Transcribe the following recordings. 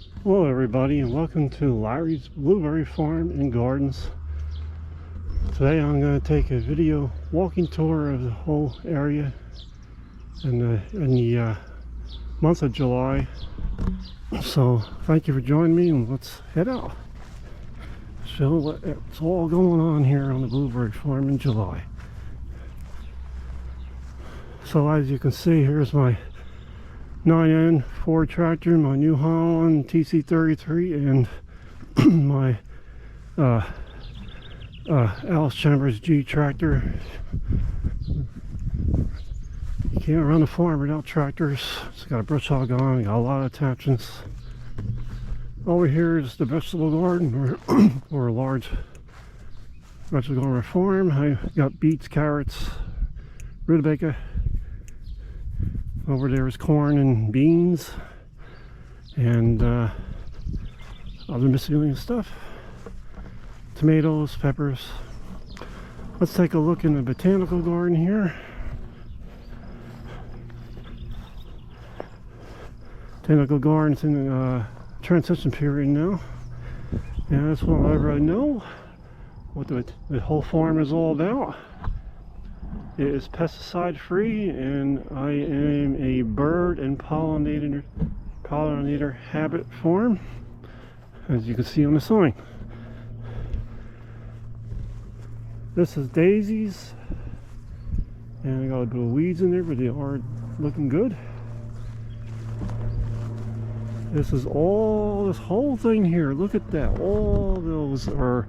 Hello everybody, and welcome to Larry's Blueberry Farm and Gardens. Today I'm going to take a video walking tour of the whole area in the month of July. So thank you for joining me, and let's head out. Show what's all going on here on the Blueberry Farm in July. So as you can see, here's my 9N Ford tractor, my New Holland TC33, and my Alice Chambers G tractor. You can't run a farm without tractors. It's got a brush hog on, got a lot of attachments. Over here is the vegetable garden, or a large vegetable garden farm. I got beets, carrots, rutabaga. Over there is corn and beans and other miscellaneous stuff. Tomatoes, peppers. Let's take a look in the botanical garden here. Botanical garden's in transition period now. And that's whenever I know what the whole farm is all about. It is pesticide free, and I am a bird and pollinator habit farm, as you can see on the sign. This is daisies, and I got a bit of weeds in there, but they are looking good. This whole thing here, look at that. All those are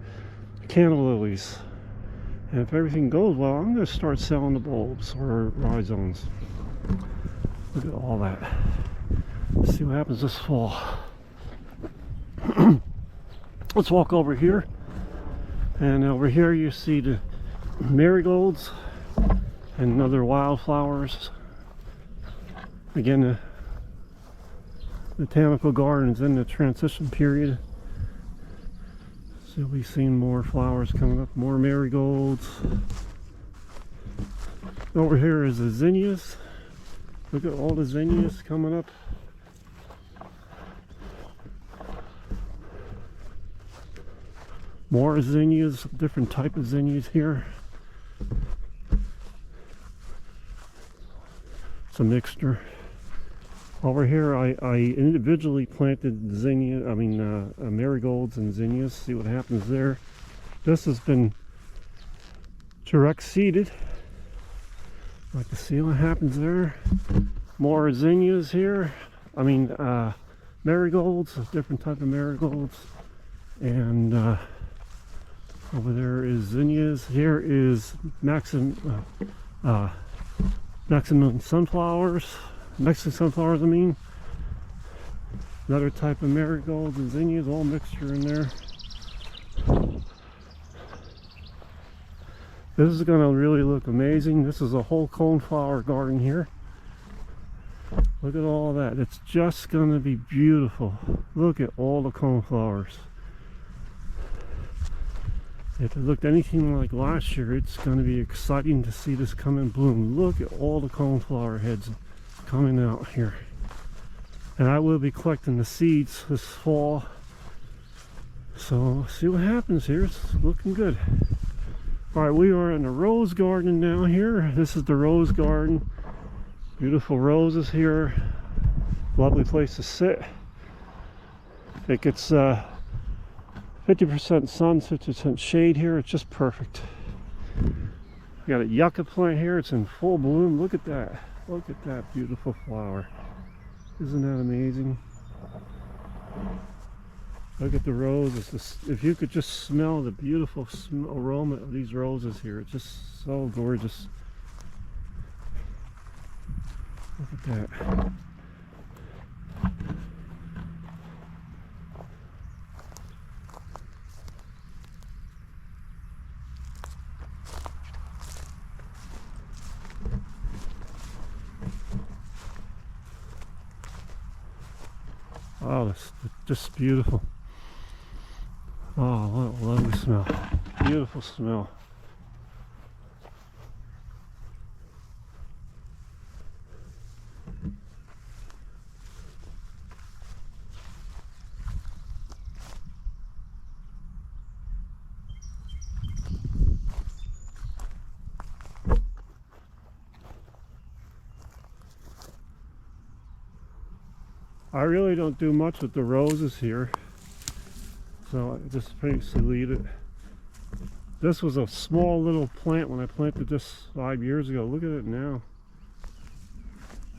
canna lilies. And if everything goes well, I'm going to start selling the bulbs or rhizomes. Look at all that. Let's see what happens this fall. Let's walk over here. And over here you see the marigolds and other wildflowers. Again, the botanical garden is in the transition period. So you'll be seeing more flowers coming up, more marigolds. Over here is the zinnias. Look at all the zinnias coming up. More zinnias, different type of zinnias here. It's a mixture. Over here, I individually planted marigolds and zinnias. See what happens there. This has been direct seeded. Like to see what happens there. More zinnias here. Marigolds, a different type of marigolds. And over there is zinnias. Here is Maximum sunflowers. Mexican sunflowers, another type of marigolds and zinnias, all mixture in there. This is going to really look amazing. This is a whole coneflower garden here. Look at all that. It's just going to be beautiful. Look at all the coneflowers. If it looked anything like last year, it's going to be exciting to see this come in bloom. Look at all the coneflower heads coming out here. And I will be collecting the seeds this fall, so see what happens here. It's looking good. All right, we are in the rose garden now here. This is the rose garden. Beautiful roses here. Lovely place to sit. It gets 50% sun, 50% shade here. It's just perfect. We got a yucca plant here. It's in full bloom. Look at that. Look at that beautiful flower. Isn't that amazing? Look at the roses. If you could just smell the beautiful aroma of these roses here, it's just so gorgeous. Look at that. Oh, it's just beautiful. Oh, what a lovely smell. Beautiful smell. I really don't do much with the roses here, so I just basically leave it. This was a small little plant when I planted this 5 years ago. Look at it now.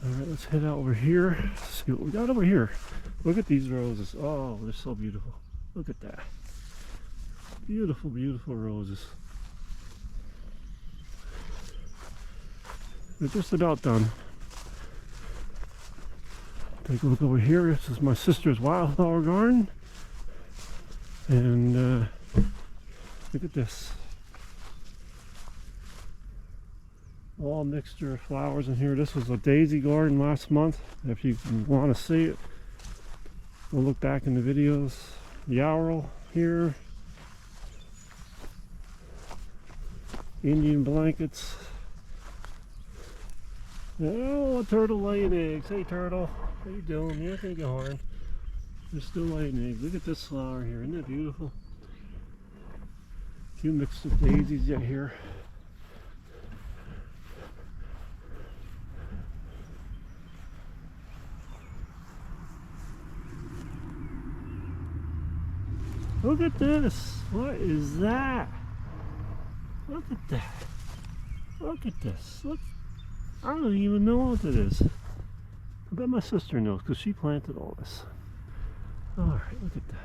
Alright, let's head out over here. See what we got over here. Look at these roses. Oh, they're so beautiful. Look at that. Beautiful, beautiful roses. They're just about done. Take a look over here. This is my sister's wildflower garden. And look at this. All mixture of flowers in here. This was a daisy garden last month. If you want to see it, we'll look back in the videos. Yarrow here. Indian blankets. Oh, a turtle laying eggs. Hey turtle, how you doing? You can't get harmed. They're still laying eggs. Look at this flower here. Isn't that beautiful? A few mixed with daisies yet here. Look at this. What is that? Look at that. Look at this. Look. I don't even know what it is. I bet my sister knows because she planted all this. Alright, look at that.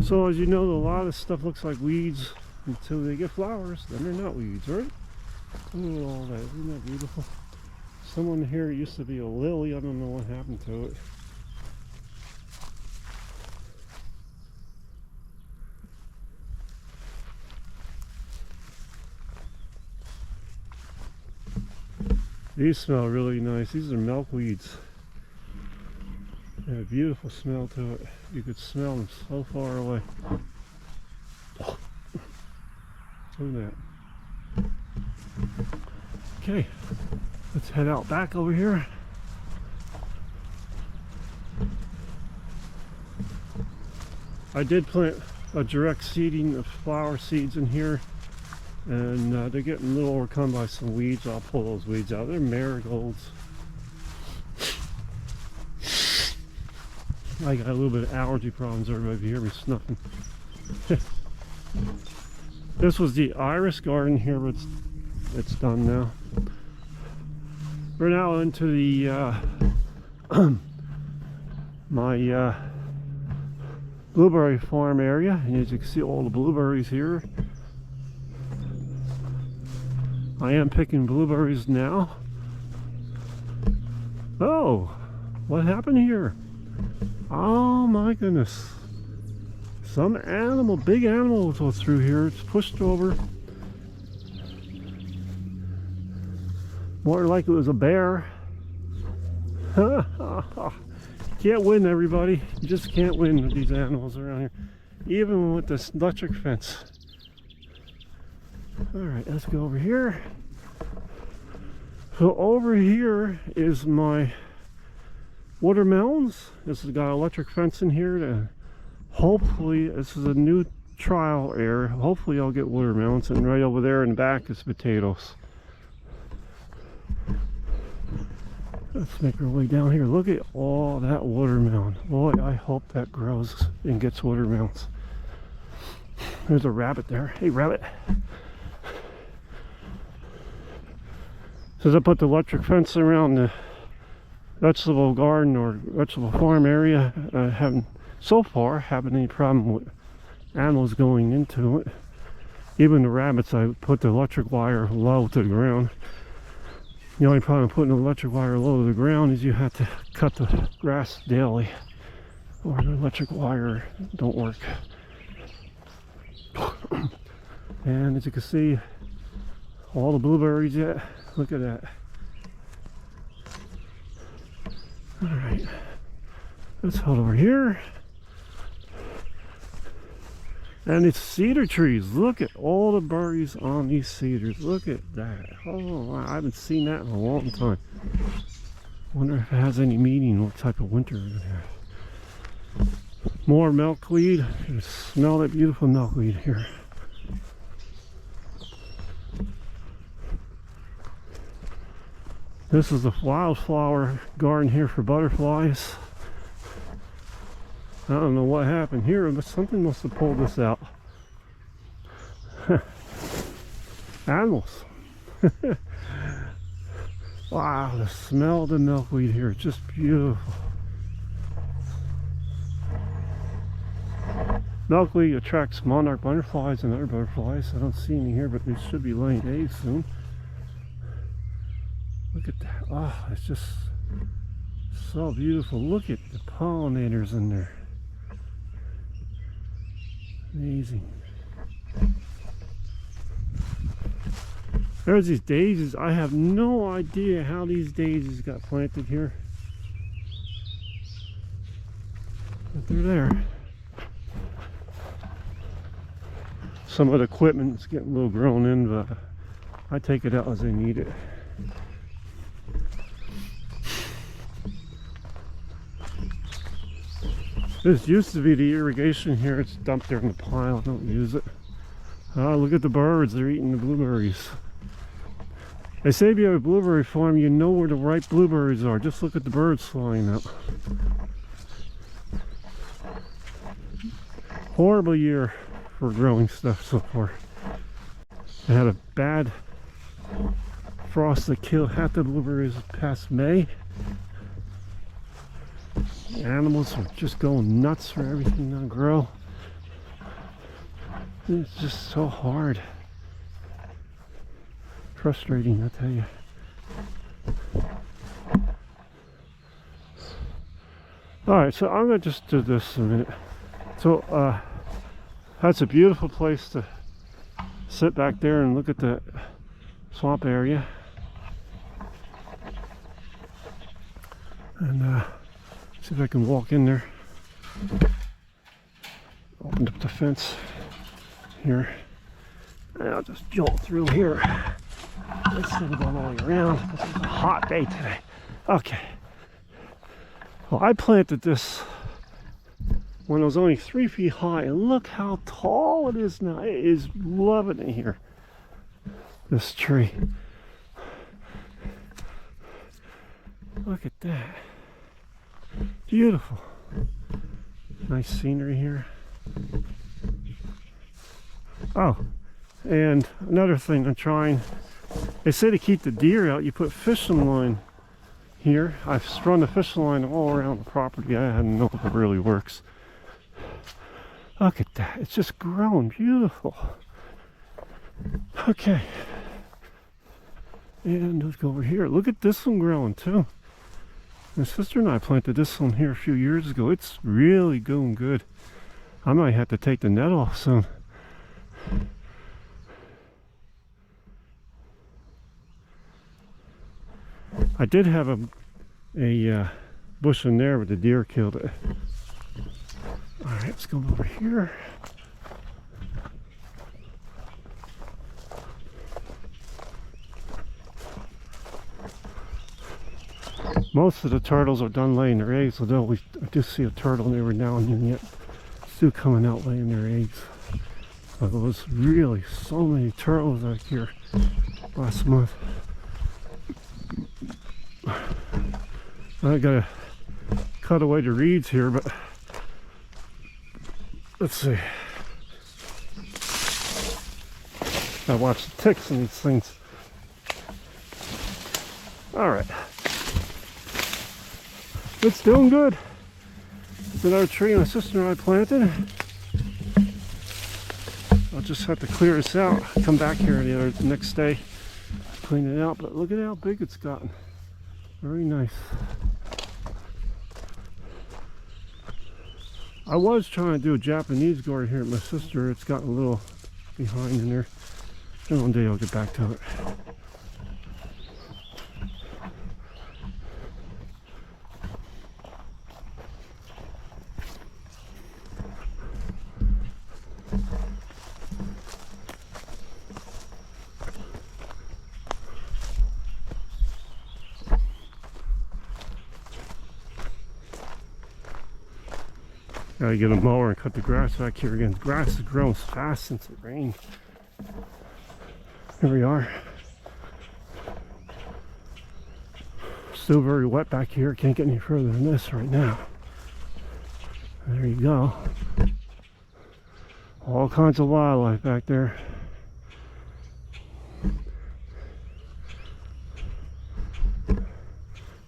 So as you know, a lot of stuff looks like weeds until they get flowers. Then they're not weeds, right? Look at all that. Isn't that beautiful? Someone here used to be a lily. I don't know what happened to it. These smell really nice. These are milkweeds. They have a beautiful smell to it. You could smell them so far away. Look at that. Okay, let's head out back over here. I did plant a direct seeding of flower seeds in here, and they're getting a little overcome by some weeds. I'll pull those weeds out. They're marigolds. I got a little bit of allergy problems. Everybody, if you hear me snuffing. This was the iris garden here, but it's done now. We're now into the my blueberry farm area, and as you can see, all the blueberries here. I am picking blueberries now. Oh, what happened here? Oh my goodness. Some animal, big animal was through here. It's pushed over. More like it was a bear. Can't win, everybody. You just can't win with these animals around here. Even with this electric fence. Alright, let's go over here. So over here is my watermelons. This has got an electric fence in here to hopefully, this is a new trial area. Hopefully I'll get watermelons, and right over there in the back is potatoes. Let's make our way down here. Look at all that watermelon. Boy, I hope that grows and gets watermelons. There's a rabbit there. Hey, rabbit. Since I put the electric fence around the vegetable garden or vegetable farm area, I haven't so far having any problem with animals going into it. Even the rabbits, I put the electric wire low to the ground. The only problem with putting the electric wire low to the ground is you have to cut the grass daily, or the electric wire don't work. And as you can see, all the blueberries yet. Look at that. Alright, let's head over here. And it's cedar trees. Look at all the berries on these cedars. Look at that. Oh, I haven't seen that in a long time. Wonder if it has any meaning what type of winter we're gonna have. More milkweed. You smell that beautiful milkweed here. This is the wildflower garden here for butterflies. I don't know what happened here, but something must have pulled this out. Animals. Wow, the smell of the milkweed here is just beautiful. Milkweed attracts monarch butterflies and other butterflies. I don't see any here, but they should be laying eggs soon. Look at that. Oh, it's just so beautiful. Look at the pollinators in there. Amazing. There's these daisies. I have no idea how these daisies got planted here. But they're there. Some of the equipment is getting a little grown in, but I take it out as I need it. This used to be the irrigation here. It's dumped there in the pile. I don't use it. Look at the birds. They're eating the blueberries. They say if you have a blueberry farm, you know where the ripe blueberries are. Just look at the birds flying out. Horrible year for growing stuff so far. I had a bad frost that killed half the blueberries past May. The animals are just going nuts for everything to grow. It's just so hard. Frustrating, I tell you. Alright, so I'm going to just do this in a minute. So, that's a beautiful place to sit back there and look at the swamp area. And, see if I can walk in there. Opened up the fence here. And I'll just jolt through here. This thing going all the way around. This is a hot day today. Okay. Well, I planted this when it was only 3 feet high, and look how tall it is now. It is loving it here. This tree. Look at that. Beautiful. Nice scenery here. Oh, and another thing I'm trying, they say to keep the deer out, you put fishing line here. I've strung the fishing line all around the property. I don't know if it really works. Look at that. It's just growing beautiful. Okay. And let's go over here. Look at this one growing too. My sister and I planted this one here a few years ago. It's really going good. I might have to take the net off soon. I did have a bush in there, but the deer killed it. Alright, let's go over here. Most of the turtles are done laying their eggs, although I do see a turtle every now and then yet still coming out laying their eggs. There was really so many turtles out here last month. I gotta cut away the reeds here, but let's see. I watch the ticks in these things. Alright. It's doing good. It's another tree my sister and I planted. I'll just have to clear this out. Come back here the next day, clean it out. But look at how big it's gotten. Very nice. I was trying to do a Japanese garden here at my sister. It's gotten a little behind in there. And one day I'll get back to it. Gotta get a mower and cut the grass back here again. The grass has grown fast since it rained. Here we are. Still very wet back here. Can't get any further than this right now. There you go. All kinds of wildlife back there.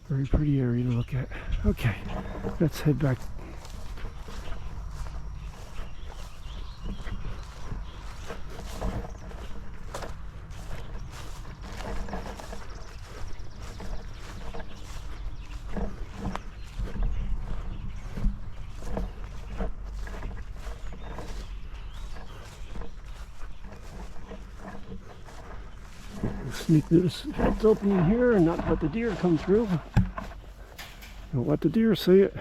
Very pretty area to look at. Okay, let's head back. Sneak this fence opening here and not let the deer come through. Don't let the deer see it.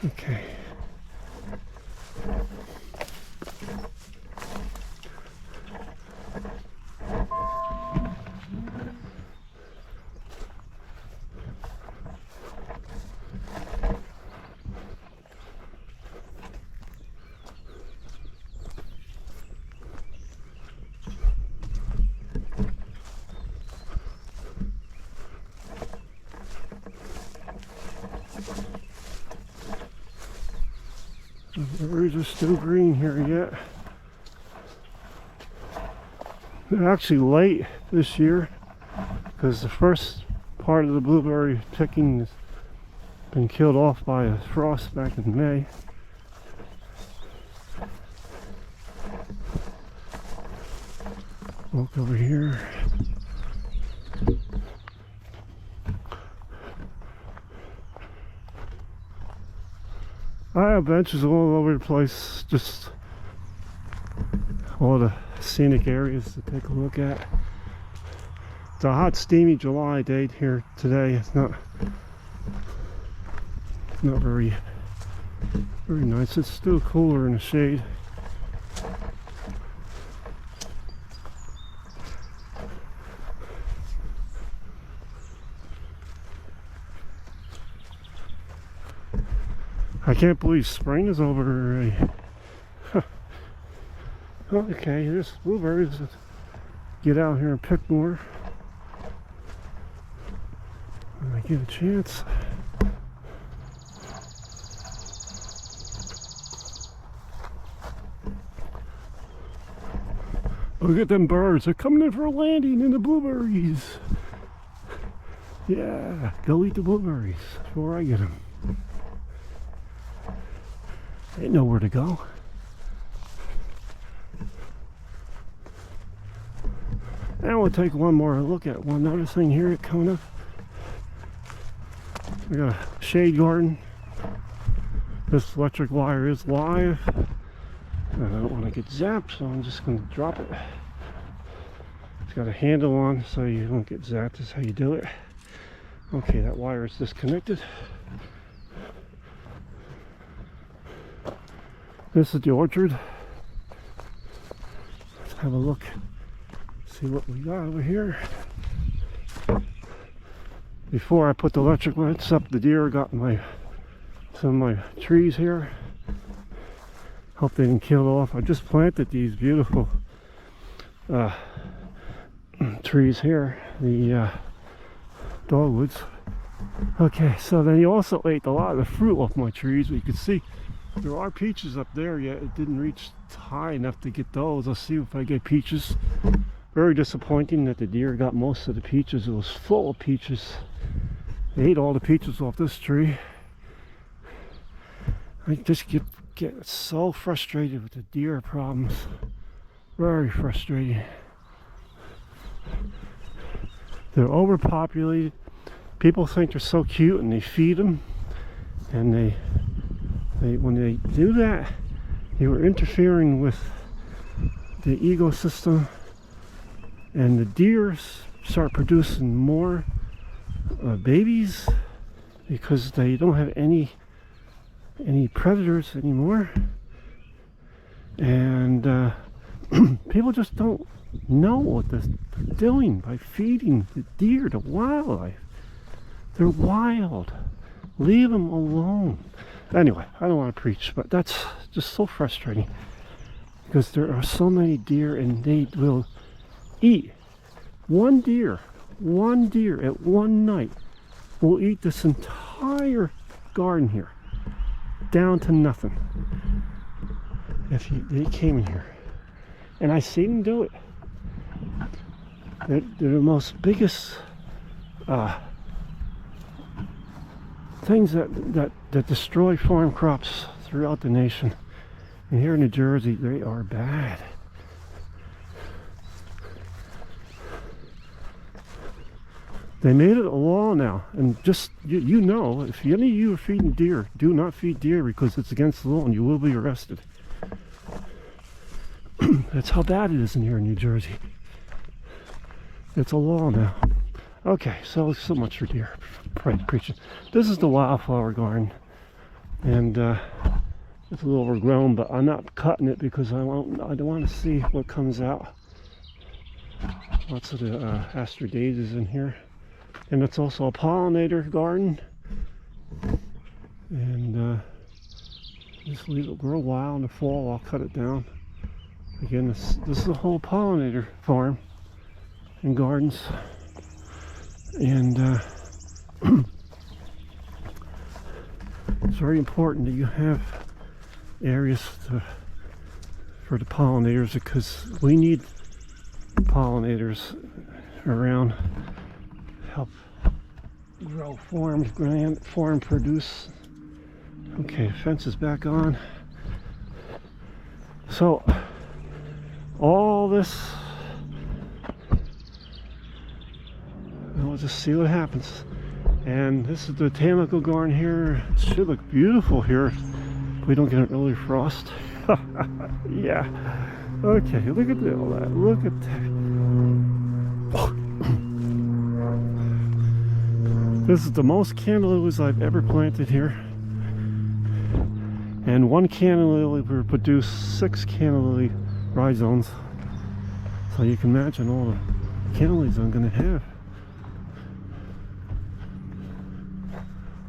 Okay. The birds are still green here yet. They're actually late this year because the first part of the blueberry picking has been killed off by a frost back in May. Walk over here. I have benches all over the place, just all the scenic areas to take a look at. It's a hot, steamy July day here today. It's not very nice. It's still cooler in the shade. I can't believe spring is over already. Okay, there's blueberries. Get out here and pick more when I get a chance. Look at them birds. They're coming in for a landing in the blueberries. Yeah, go eat the blueberries before I get them. Ain't nowhere to go. And we'll take one more look at one other thing here at Kona. We got a shade garden. This electric wire is live. I don't want to get zapped, so I'm just going to drop it. It's got a handle on so you don't get zapped. That's how you do it. Okay, that wire is disconnected. This is the orchard. Let's have a look, see what we got over here. Before I put the electric lights up, the deer got some of my trees here. Hope they didn't kill off. I just planted these beautiful trees here, the dogwoods. Okay, so then he also ate a lot of the fruit off my trees. But you can see there are peaches up there yet. It didn't reach high enough to get those. I'll see if I get peaches. Very disappointing that the deer got most of the peaches. It was full of peaches. They ate all the peaches off this tree. I just get so frustrated with the deer problems. Very frustrating. They're overpopulated. People think they're so cute and they feed them, and they when they do that, they were interfering with the ecosystem, and the deer start producing more babies because they don't have any predators anymore, and people just don't know what they're doing by feeding the deer, the wildlife. They're wild. Leave them alone. Anyway, I don't want to preach, but that's just so frustrating because there are so many deer and they will eat one deer at one night will eat this entire garden here down to nothing if they came in here. And I see them do it. They're the most biggest things that destroy farm crops throughout the nation. And here in New Jersey, they are bad. They made it a law now, and just you know, if any of you are feeding deer, do not feed deer because it's against the law and you will be arrested. That's how bad it is in here in New Jersey. It's a law now. Okay, so much for deer preaching. This is the wildflower garden, and it's a little overgrown, but I'm not cutting it because I don't want to see what comes out. Lots of the aster daisies in here. And it's also a pollinator garden, and just leave it grow wild. In the fall I'll cut it down. Again, this is a whole pollinator farm and gardens, and it's very important that you have areas for the pollinators, because we need pollinators around. Help grow farm produce. Okay, fence is back on. So all this, we'll just see what happens. And this is the botanical garden here. It should look beautiful here if we don't get an early frost. Yeah. Okay, look at all that. Look at that. This is the most canna lilies I've ever planted here. And one canna lily will produce 6 canna lily rhizomes. So you can imagine all the canna lilies I'm going to have.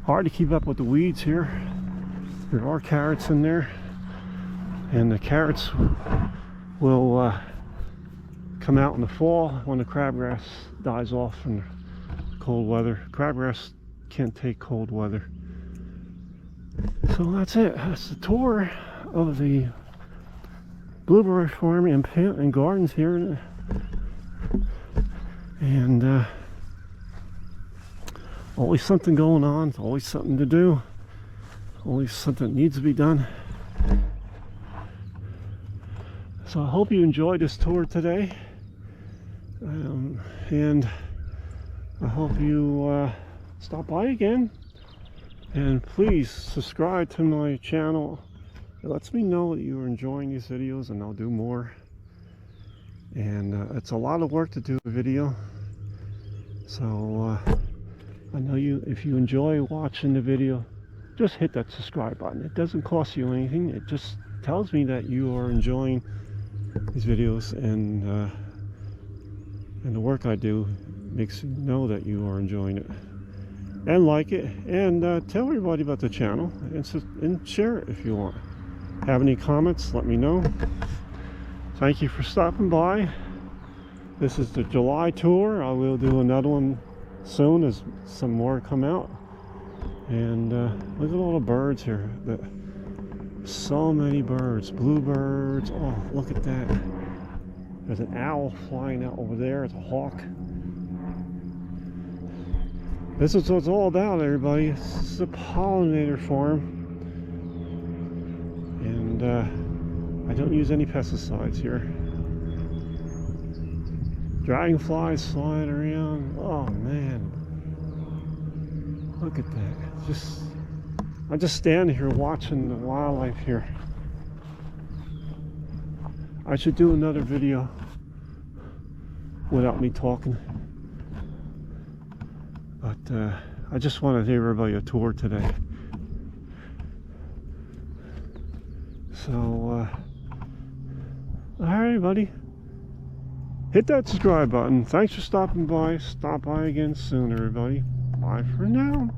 Hard to keep up with the weeds here. There are carrots in there. And the carrots will come out in the fall when the crabgrass dies off from the cold weather. Crabgrass can't take cold weather. So that's it. That's the tour of the blueberry farm and gardens here. And always something going on. Always something to do. Always something that needs to be done. So I hope you enjoyed this tour today. And I hope you stop by again, and please subscribe to my channel. It lets me know that you are enjoying these videos, and I'll do more. And it's a lot of work to do a video, so I know if you enjoy watching the video, just hit that subscribe button. It doesn't cost you anything. It just tells me that you are enjoying these videos, and the work I do makes you know that you are enjoying it, and like it, and tell everybody about the channel, and share it if you want. Have any comments, let me know. Thank you for stopping by. This is the July tour. I will do another one soon as some more come out. And look at all the birds here. So many birds. Bluebirds. Oh, look at that. There's an owl flying out over there. It's a hawk. This is what it's all about, everybody. This is a pollinator farm. And I don't use any pesticides here. Dragonflies flying around. Oh man. Look at that. I just stand here watching the wildlife here. I should do another video without me talking. But I just wanted to give everybody a tour today. So, alright everybody. Hit that subscribe button. Thanks for stopping by. Stop by again soon, everybody. Bye for now.